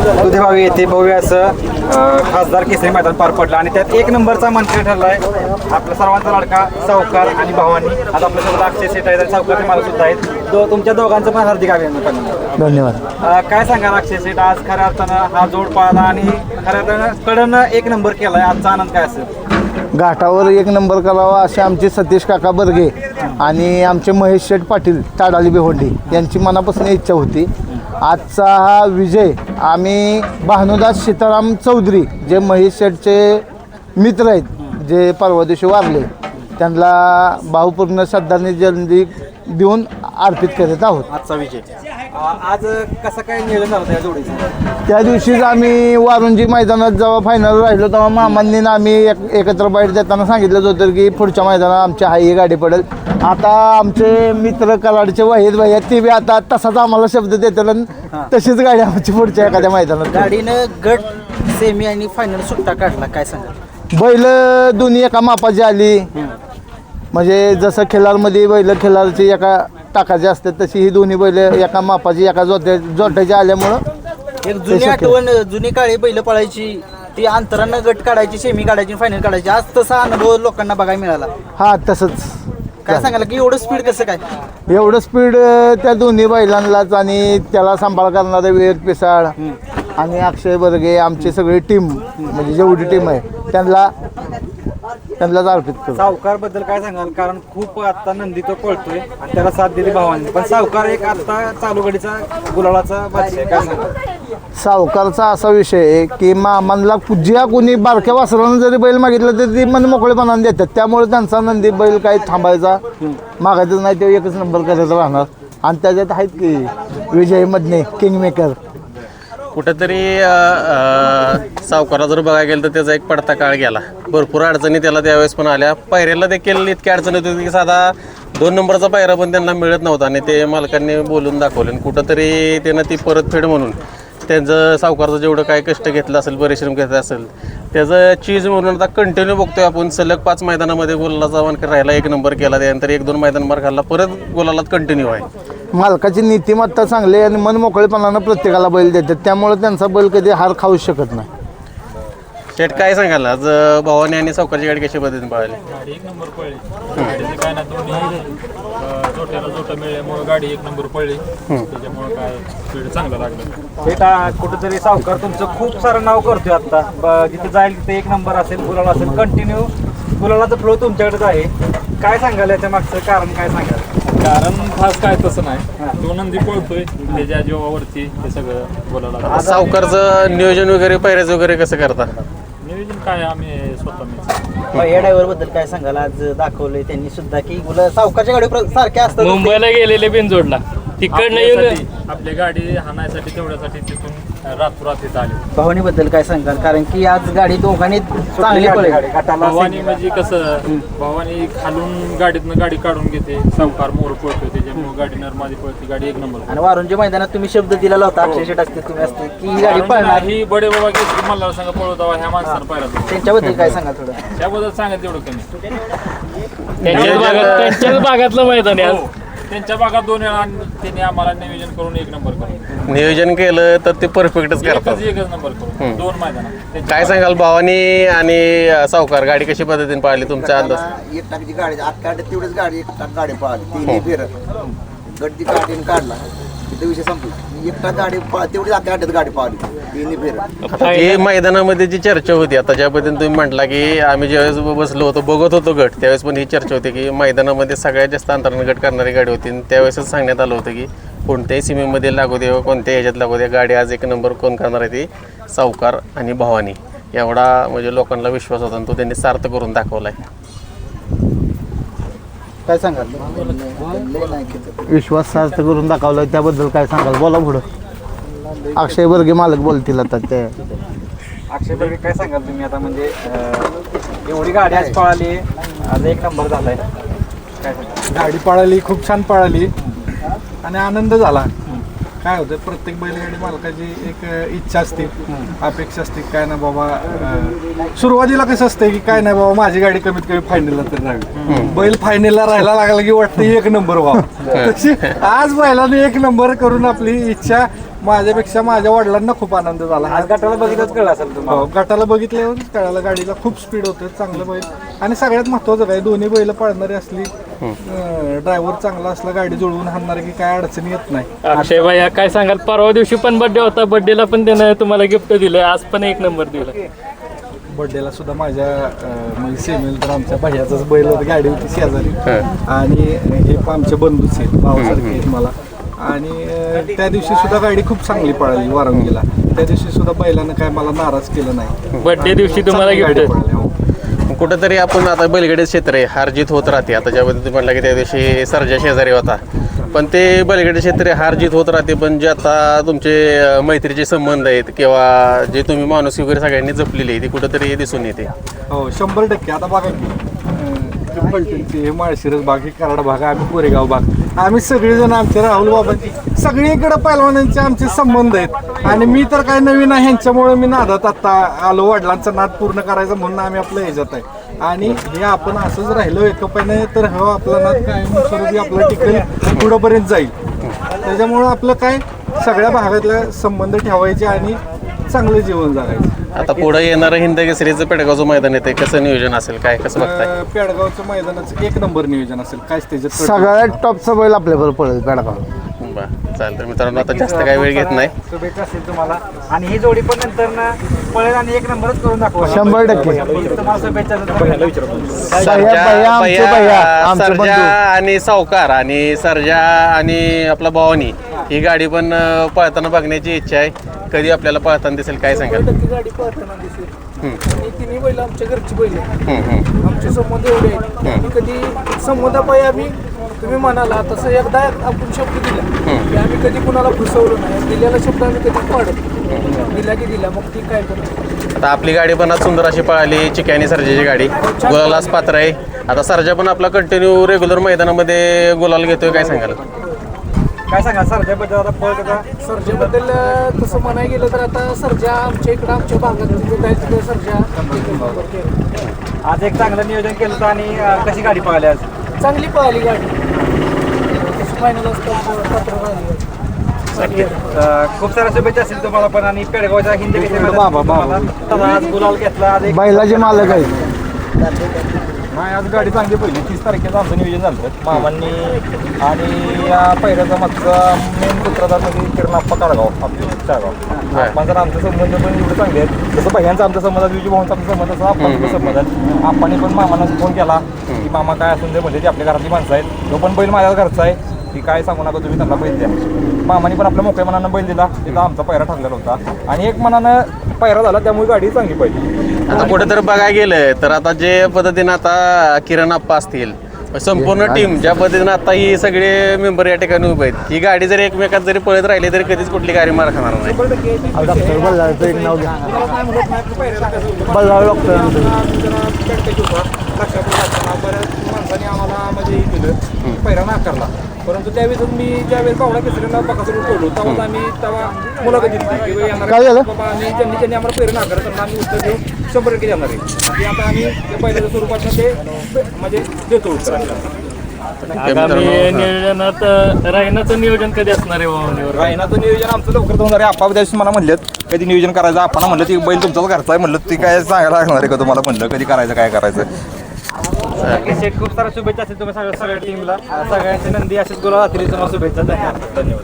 दुधेगाव येथे भव्य असं खासदार केसरी मैदान पार पडलं आणि त्यात एक नंबरचा मानकरी ठरलाय आपला सर्वांचा लाडका सावकार आणि भावानी. आज आपल्यासोबत अक्षय सेठ आहेत आणि सावकार मला सुद्धा आहेत. तुमच्या दोघांचं पण हार्दिक अभिनंदन. धन्यवाद. काय सांगाल अक्षय सेठ, आज खऱ्या अर्थानं हा जोड पाळला आणि खऱ्या अर्थानं कडनं एक नंबर केलाय, आजचा आनंद काय असेल? घाटावर एक नंबर करावा असे आमचे सतीश काका बर्गे आणि आमचे महेश शेठ पाटील ताडाली बेहोंडी यांची मनापासून इच्छा होती. आजचा हा विजय आम्ही भानुदास सीताराम चौधरी जे महेश शेठचे मित्र आहेत, जे परवा दिवशी वारले, त्यांना भावपूर्ण श्रद्धांजली देऊन अर्पित करत आहोत. आजचा विजय आज कसं काय नियोजन झालं त्या जोडीचं? त्या दिवशीच आम्ही वारुंजी मैदानात जेव्हा फायनल राहिलो तेव्हा मामांनी आम्ही एकत्र बाईट देताना सांगितलं होतं की पुढच्या मैदानात आमची हाही गाडी पडेल. आता आमचे मित्र कराडचे वहीद भैया ते बी आता तसाच आम्हाला शब्द देतात आणि तशीच गाडी आमची पुढच्या एखाद्या मैदानात. गाडीनं गट सेमी आणि फायनल सुट्टा काढला, काय सांगाल? बैल दोन्ही एका मापाची आली, म्हणजे जसं खिलारमध्ये बैल खिलारची एका टाकाची असतात तशी ही दोन्ही बैल एका मापाची एका जोट्याची आल्यामुळं एक जुनी आठवण, जुनी काळी बैल पळायची, ती अंतरानं गट काढायची, सेमी काढायची, फायनल काढायची. आज तसा अनुभव लोकांना बघायला मिळाला. हा तसंच. काय सांगाल की एवढं स्पीड कसं काय? एवढं स्पीड त्या दोन्ही बैलांनाच आणि त्याला सांभाळ करणारे विवेक पिसाळ आणि अक्षय बर्गे आमची सगळी टीम, म्हणजे जेवढी टीम आहे त्यांनाच अर्पित करतो. सावकार बद्दल काय सांगाल? कारण खूप आता नंदी तो पळतोय आणि त्याला साथ दिली भावांनी, पण सावकार एक आता चालू घडीचा गुलालाचा बादशाह आहे. काय सांगाल? सावकारचा असा विषय आहे की मामांना ज्या कोणी बारक्या वासरानं जरी बैल मागितलं तरी ती मन मोकळेपणाने देतात. त्यामुळे त्यांचा नंदी बैल काही थांबायचा मागायचं नाही, ते एकच नंबर करायचा राहणार. आणि त्याच्यात आहेत की विजय मधने किंगमेकर. कुठंतरी सावकारा जर बघायला गेलं तर त्याचा एक पडता काळ गेला. भरपूर अडचणी त्याला त्यावेळेस पण आल्या. पायऱ्याला देखील इतक्या अडचणी होती की साधा 2 नंबरचा पायरा पण त्यांना मिळत नव्हता आणि ते मालकांनी बोलून दाखवले. आणि कुठंतरी त्यानं ती परतफेड म्हणून त्यांचं सावकारचं जेवढं काय कष्ट घेतलं असेल, परिश्रम घेतला असेल, त्याचं चीज म्हणून आता कंटिन्यू बघतोय आपण. सलग 5 मैदानामध्ये गोलाचा वानकर राहिला, 1 नंबर केला, त्यानंतर 1-2 मैदान मार खाल्ला, परत गोलालाच कंटिन्यू आहे. मालकाची नीतिमत्ता चांगली आणि मन मोकळेपणानं प्रत्येकाला बैल देतात, त्यामुळे त्यांचा बैल कधी हार खाऊ शकत नाही. शेट काय सांगाल आज भावानी आणि सावकारची गाडी कशा पद्धतीने पळाली? गाडी 1 नंबर पळली. गाडीचे काय ना दोन्ही जोट्याला जोटा मिळाल्यामुळे गाडी 1 नंबर पळली. त्याच्यामुळे काय स्पीड चांगलं लागलं. बेटा कुठेतरी सावकार तुमचं खूप सारं नाव करतोय आता. जिथे जाईल तिथे 1 नंबर असेल, गुलाल असेल, कंटिन्यू गुलालाचा फ्लो तुमच्याकडेच आहे. काय सांगाल याच्या मागचं कारण? काय सांगाल? कारण खास काय तसं नाही, तो नंदी पळतोय त्याच्या जीवावरती ते सगळं बोलायला. सावकारचं नियोजन वगैरे पायऱ्याचं वगैरे कसं करता? नियोजन काय आम्ही स्वतः या ड्रायव्हर बद्दल काय सांगाल? आज दाखवलंय त्यांनी सुद्धा की सावकारच्या गाडी सारख्या असतात. मुंबईला गेलेले बिनजोडला तिकडनं येऊन आपली गाडी हाणायसाठी तेवढ्यासाठी तिथून रात्री आली. भावानी बद्दल काय सांगाल? कारण की आज गाडी दोघांनी चांगली पळली. भावानी म्हणजे कसं, भावानी खालून गाडीतनं गाडी काढून घेते, सावकार मोर पळतो, त्याच्यामुळे गाडी नरमादी पळते, गाडी 1 नंबर. आणि वारुंजी मैदानात तुम्ही शब्द दिलेला होता, अक्षय शेठ असते, तुम्ही असते की ही गाडी पळणार. ही बडे बाबा घेतली मला सांगा पळवता ह्या माणसानं पाहिला. त्यांच्याबद्दल काय सांगाल थोडं? त्याबद्दल सांगा तेवढं कमी. त्यांच्याच भागातलं मैदान आहे आज. त्यांच्या भागात 2 वेळा त्यांनी आम्हाला नियोजन करून 1 नंबर करून नियोजन केलं तर ते परफेक्टच करतात. 1 नंबर करून 2 मैदानात. काय सांगाल भावानी आणि सावकार गाडी कशी पद्धतीने पाहिली तुमचा अंदाज? एक टाकीची गाडी आत काढत तेवढीच गाडी, एक टाक गाडी पाहिली, 3 फेर गड्डी गाडीने काढला, तिथे विषय संपला. एक टाक गाडी तेवढीच आत काढत गाडी पाहिली, 3 फेर. ही मैदानामध्ये जी चर्चा होती आता, ज्या पद्धतीने तुम्ही म्हटला की आम्ही ज्यावेळेस बसलो होतो बघत होतो गट, त्यावेळेस पण ही चर्चा होती की मैदानामध्ये सगळ्यात जास्त अंतराने गट करणारी गाडी होती. आणि त्यावेळेसच सांगण्यात आलं होतं की कोणत्याही सीमेमध्ये लागू दे, कोणत्याही ह्याच्यात लागू दे, गाडी आज 1 नंबर कोण करणार आहे ती सावकार आणि भावानी. एवढा म्हणजे लोकांना विश्वास होता आणि तो त्यांनी सार्थ करून दाखवला आहे. काय सांगाल? विश्वास सार्थ करून दाखवला, त्याबद्दल काय सांगाल? बोला पुढं. अक्षय बर्गे मालक बोलतील आता. ते अक्षय बर्गे काय सांगाल तुम्ही आता? म्हणजे एवढी गाडी आज पळाली, आज 1 नंबर झालाय, काय सांगाल? गाडी पळाली, खूप छान पळाली आणि आनंद झाला. काय होतं, प्रत्येक बैलगाडी मालकाची एक इच्छा असते, अपेक्षा असते, काय ना बाबा सुरुवातीला कसं असतं की काय नाही बाबा माझी गाडी कमीत कमी फायनलला तर राहावी. बैल फायनलला राहायला लागला की वाटतं 1 नंबर व्हावं. तशी आज बैलाने 1 नंबर करून आपली इच्छा माझ्यापेक्षा माझ्या वडिलांना खूप आनंद झाला. आज गटाला बघितलंच कळलं असेल तुम्हाला. हो, गटाला बघितल्यावरच कळालं गाडीला खूप स्पीड होतं, चांगलं बैल. आणि सगळ्यात महत्वाचं काय, दोन्ही बैल पळणारी असली, ड्रायव्हर चांगला असला, गाडी जुळवून हाणणारे की काय अडचणी येत नाही. अक्षय भैया काय सांगाल, परवा दिवशी पण बर्थडे होता, बर्थडेला पण त्यानं तुम्हाला गिफ्ट दिलं, आज पण 1 नंबर दिला. बर्थडेला सुद्धा माझ्या म्हणजे सेमेल तर आमच्या भैयाचाच बैल होती, गाडी होती शेजारी. आणि हे पण आमचे बंधूच आहेत, भावासारखे आहेत मला. आणि त्या दिवशी सुद्धा गाडी खूप चांगली पळाली वारंगीला. त्या दिवशी सुद्धा बैलानं काय मला नाराज केलं नाही. बर्थडे दिवशी तुम्हाला चांगली गिफ्ट गाडी पळाली, हो. कुठंतरी आपण आता बैलगाडी क्षेत्र आहे, हार जीत होत राहते. आता ज्याबद्दल तुम्ही म्हटलं की त्या दिवशी सर्जा शेजारी होता, पण ते बैलगाडी क्षेत्र हार जीत होत राहते. पण जे आता तुमचे मैत्रीचे संबंध आहेत किंवा जे तुम्ही माणूस वगैरे सगळ्यांनी जपलेली आहे ती कुठंतरी दिसून येते. हो 100%. आता बघा की फलटणचे हे माळशिरस भाग, हे कराड भाग, आम्ही कोरेगाव भाग, आम्ही सगळेजण आमचे राहुल बाबांची सगळीकडे पैलवानांचे आमचे संबंध आहेत. आणि मी तर काय नवीन आहे, ह्यांच्यामुळे मी नादात आता आलो. वडिलांचा नाद पूर्ण करायचा म्हणून आम्ही आपलं ह्याच्यात आहे. आणि हे आपण असंच राहिलो एकोपाने तर हो आपला नाद कायम स्वरूपी आपला टिकेल, पुढंपर्यंत जाईल. त्याच्यामुळं आपलं काय सगळ्या भागातले संबंध ठेवायचे आणि चांगलं जीवन जगायचं. आता पुढे येणारं हिंद केसरीचं पेडगावचं मैदान येते, कसं नियोजन असेल, काय कसं बघताय? पेडगावचं मैदानाचं 1 नंबर नियोजन असेल. काय त्याच्यात सगळ्यात टॉपचा बैल आपल्याबरोबर पळेल पेडगाव. बरं, चालेल. तर मित्रांनो आता जास्त काही वेळ घेत नाही. शुभेच्छा असेल तुम्हाला. आणि ही जोडी पण नंतर ना पळेल आणि 1 नंबरच करून दाखवा. 100%. तुम्हाला शुभेच्छा देतो. भैयाला विचारतो. सर्जा आणि सावकार आणि सर्जा आणि आपला भवानी ही गाडी पण पळताना बघण्याची इच्छा आहे. कधी आपल्याला पळताना दिसेल, काय सांगाल? गाडी पळताना दिसेल. आणि तिन्ही बैल आमच्या घरची बैल आमचे संबंध एवढे आहेत. आम्ही कधी संबंधापायी आम्ही तुम्ही म्हणाला तसं एकदा आपण शब्द दिला की आम्ही कधी कुणाला फसवलं नाही. दिलेला शब्द आम्ही कधी पाडत दिला की दिला, मग ती काय करतो. आता आपली गाडी पण आज सुंदर अशी पळाली, चिकी आणि सर्जाची गाडी गुलालाच पात्र आहे. आता सर्जा पण आपला कंटिन्यू रेग्युलर मैदानामध्ये गुलाल घेतोय, काय सांगाल? काय सांगा सरजाबद्दल आता पळ का? सर्जाबद्दल तसं म्हणायला गेलं तर आता सर्जा आमच्या इकडं आमच्या भागात जिथे काय तिथे सर्जा आज एक चांगलं नियोजन केलं होतं. आणि कशी गाडी पळाली आज? चांगली पळाली गाडी. तशी फायनल असतं पत्र राहिली. खूप साऱ्या शुभेच्छा असेल तुम्हाला पण. आणि पेडगावच्या हिंदी आज गुलाल घेतला. आज एक बैलाचे मालक आहेत. नाही, आज गाडी चांगली पहिली. 30 तारखेचं आमचं नियोजन झालं मामांनी. आणि या पहिल्याचा मागचा मेन सूत्रधार म्हणजे किरणाप्पा काळगाव, आपले चाळगाव. आप्पांचा आमचा संबंध पण एवढे चांगले आहेत. जसं भैयांचा आमचा संबंध, विजू भाऊंचा आमचा संबंध, तसा आप्पांचा संबंध आहे. आप्पांनी पण मामांना फोन केला की मामा काय असून दे म्हणजे ती आपल्या घरातली माणसं आहेत. तो पण बैल माझ्या घरचा आहे की काय सांगू नका तुम्ही, त्यांना बैल द्या. मामाने पण आपल्या मोकळ्या मनानं बैल दिला. तिथं आमचा पैरा ठरलेला होता आणि एक मनानं पैरा झाला, त्यामुळे गाडी चांगली पाहिजे. आता कुठे तर बघायला गेलं तर आता जे पद्धतीनं आता किरण आप्पा असतील, संपूर्ण टीम ज्या पद्धतीनं आता ही सगळे मेंबर या ठिकाणी उभे आहेत, ही गाडी जरी एकमेकात जरी पळत राहिली तरी कधीच कुठली गाडी मार खाणार नाही. एक नाव घ्या. बऱ्याच माणसाने आम्हाला म्हणजे हे केलं, पैरा नाकारला. परंतु त्यावेळेस मी ज्यावेळेस पाहुणा केसरीला बकासूर ठेवलो तेव्हा मुलाखत दिली की येणार काय झालं? बाबा. आणि त्यांनी आम्हाला पैरा नाकारलं तर आम्ही उत्तर देऊ 100% येणार आहे. आणि आता आम्ही पहिल्याच्या स्वरूपात ते म्हणजे देतो उत्तर. आगामी नियोजनात रायनाचं नियोजन कधी असणार आहे वाहनावर? रायनाचं नियोजन आमचं लवकर होणार आहे. आप्पा त्यादिवशी मला म्हणलेत कधी नियोजन करायचं. आपण म्हणलं ती बैल तुमचाच घरचा आहे, म्हणलं ती काय सांगायला लागणार आहे का तुम्हाला, म्हणलं कधी करायचं काय करायचं. खूप साऱ्या शुभेच्छा असेल तुम्ही सगळ्या टीमला. सगळ्यांचे नंदी असेल गुलाल रात्री तुम्हाला शुभेच्छा. धन्यवाद.